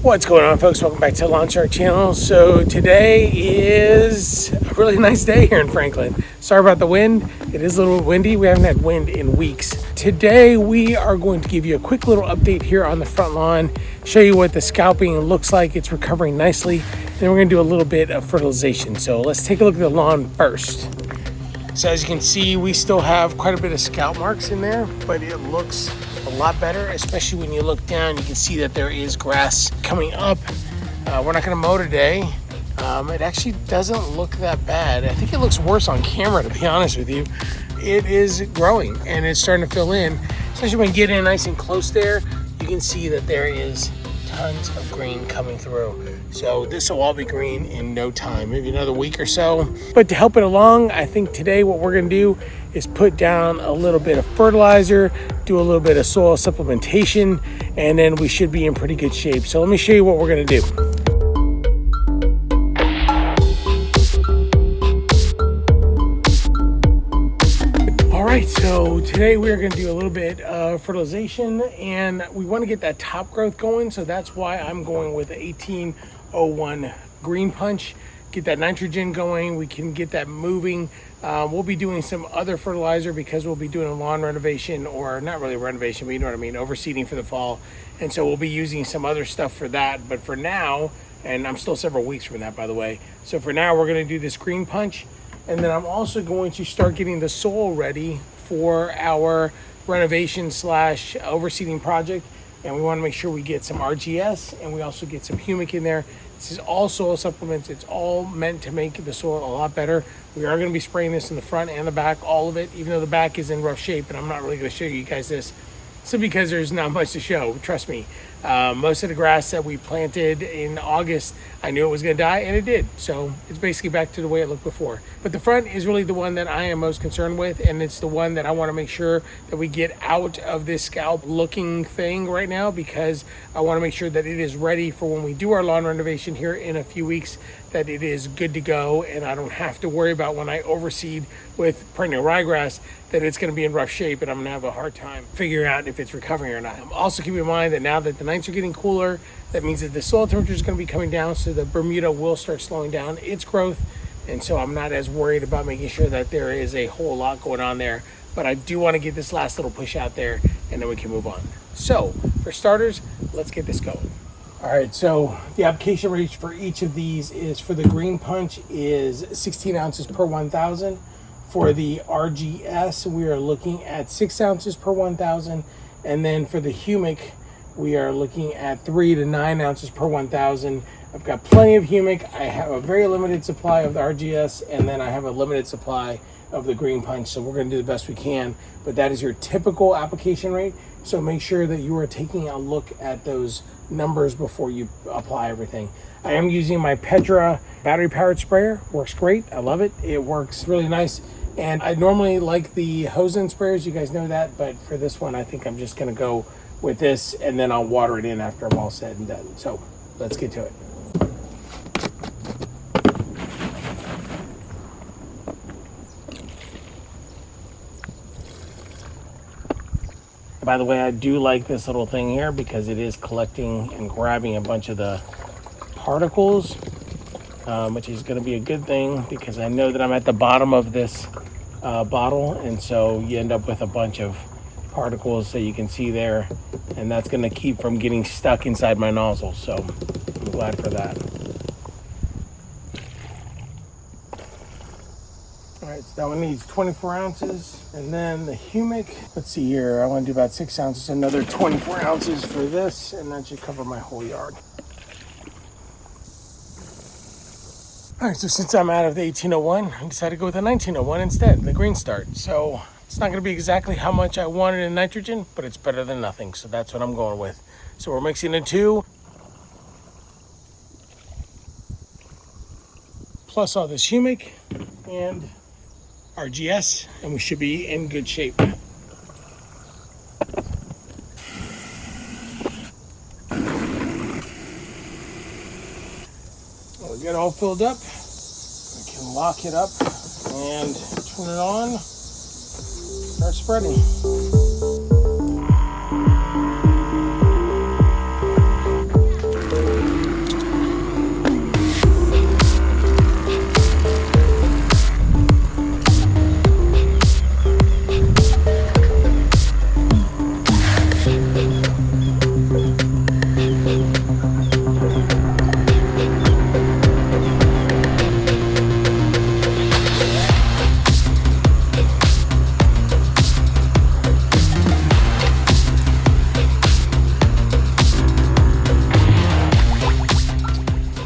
What's going on, folks? Welcome back to the Lawn Shark channel. So today is a really nice day here in Franklin. Sorry about the wind. It is a little windy. We haven't had wind in weeks. Today we are going to give you a quick little update here on the front lawn, show you what the scalping looks like. It's recovering nicely. Then we're going to do a little bit of fertilization. So let's take a look at the lawn first. So as you can see, we still have quite a bit of scalp marks in there, but it looks a lot better, especially when you look down. You can see that there is grass coming up. We're not going to mow today. It actually doesn't look that bad. I think it looks worse on camera, to be honest with you. It is growing and it's starting to fill in, especially when you get in nice and close there. You can see that there is tons of green coming through. So this will all be green in no time, maybe another week or so. But to help it along, I think today what we're going to do is put down a little bit of fertilizer, do a little bit of soil supplementation, and then we should be in pretty good shape. So let me show you what we're going to do. All right, so today we're going to do a little bit of fertilization, and we want to get that top growth going. So that's why I'm going with the 1801 Greene Punch. Get that nitrogen going. We can get that moving. We'll be doing some other fertilizer because we'll be doing a lawn renovation, or not really renovation, but you know what I mean, overseeding for the fall. And so we'll be using some other stuff for that. But for now, and I'm still several weeks from that, by the way. So for now, we're going to do this Greene Punch. And then I'm also going to start getting the soil ready for our renovation / overseeding project. And we want to make sure we get some RGS, and we also get some Humic in there. This is all soil supplements. It's all meant to make the soil a lot better. We are going to be spraying this in the front and the back, all of it, even though the back is in rough shape, and I'm not really going to show you guys this simply because there's not much to show. Trust me. Most of the grass that we planted in August, I knew it was going to die, and it did. So it's basically back to the way it looked before. But the front is really the one that I am most concerned with, and it's the one that I want to make sure that we get out of this scalp looking thing right now, because I want to make sure that it is ready for when we do our lawn renovation here in a few weeks, that it is good to go, and I don't have to worry about when I overseed with perennial ryegrass that it's going to be in rough shape and I'm going to have a hard time figuring out if it's recovering or not. Also keep in mind that now that the nights are getting cooler, that means that the soil temperature is going to be coming down, so the Bermuda will start slowing down its growth. And so I'm not as worried about making sure that there is a whole lot going on there. But I do want to get this last little push out there, and then we can move on. So for starters, let's get this going. All right, so the application rate for each of these is, for the Greene Punch, is 16 ounces per 1,000. For the RGS, we are looking at 6 ounces per 1,000. And then for the Humic, we are looking at 3 to 9 ounces per 1,000. I've got plenty of Humic. I have a very limited supply of the RGS, and then I have a limited supply of the Greene Punch. So we're going to do the best we can, but that is your typical application rate. So make sure that you are taking a look at those numbers before you apply everything. I am using my Petra battery powered sprayer. Works great. I love it. It works really nice. And I normally like the hose-in sprayers, you guys know that, but for this one, I think I'm just gonna go with this, and then I'll water it in after I'm all said and done. So let's get to it. By the way, I do like this little thing here because it is collecting and grabbing a bunch of the particles, which is going to be a good thing because I know that I'm at the bottom of this bottle, and so you end up with a bunch of particles that you can see there, and that's going to keep from getting stuck inside my nozzle. So I'm glad for that. All right, so that one needs 24 ounces. And then the Humic, let's see here, I want to do about 6 ounces, another 24 ounces for this, and that should cover my whole yard. All right, so since I'm out of the 1801, I decided to go with the 1901 instead, the Green Start. So it's not going to be exactly how much I wanted in nitrogen, but it's better than nothing. So that's what I'm going with. So we're mixing the two, plus all this Humic and RGS, and we should be in good shape. Well, we got it all filled up. We can lock it up and turn it on. Start spreading.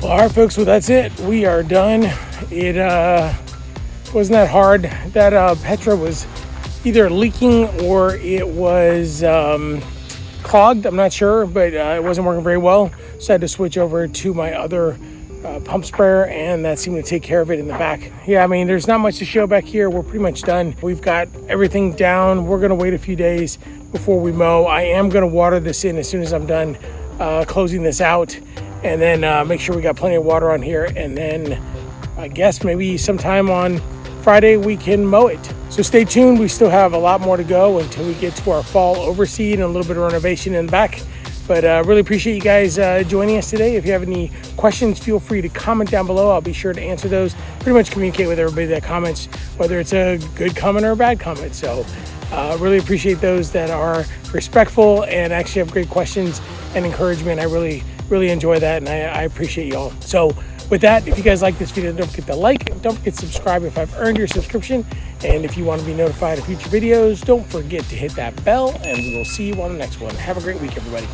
Well, all right, folks, well, that's it. We are done. It wasn't that hard. That Petra was either leaking or it was clogged. I'm not sure, but it wasn't working very well. So I had to switch over to my other pump sprayer, and that seemed to take care of it in the back. Yeah, I mean, there's not much to show back here. We're pretty much done. We've got everything down. We're gonna wait a few days before we mow. I am gonna water this in as soon as I'm done closing this out, and then make sure we got plenty of water on here, and then I guess maybe sometime on Friday we can mow it. So stay tuned. We still have a lot more to go until we get to our fall overseed and a little bit of renovation in the back. But really appreciate you guys joining us today. If you have any questions, feel free to comment down below. I'll be sure to answer those. Pretty much communicate with everybody that comments, whether it's a good comment or a bad comment. So really appreciate those that are respectful and actually have great questions and encouragement. I really enjoy that, and I appreciate you all. So with that, if you guys like this video, don't forget to like, don't forget to subscribe if I've earned your subscription. And if you want to be notified of future videos, don't forget to hit that bell, and we will see you on the next one. Have a great week, everybody.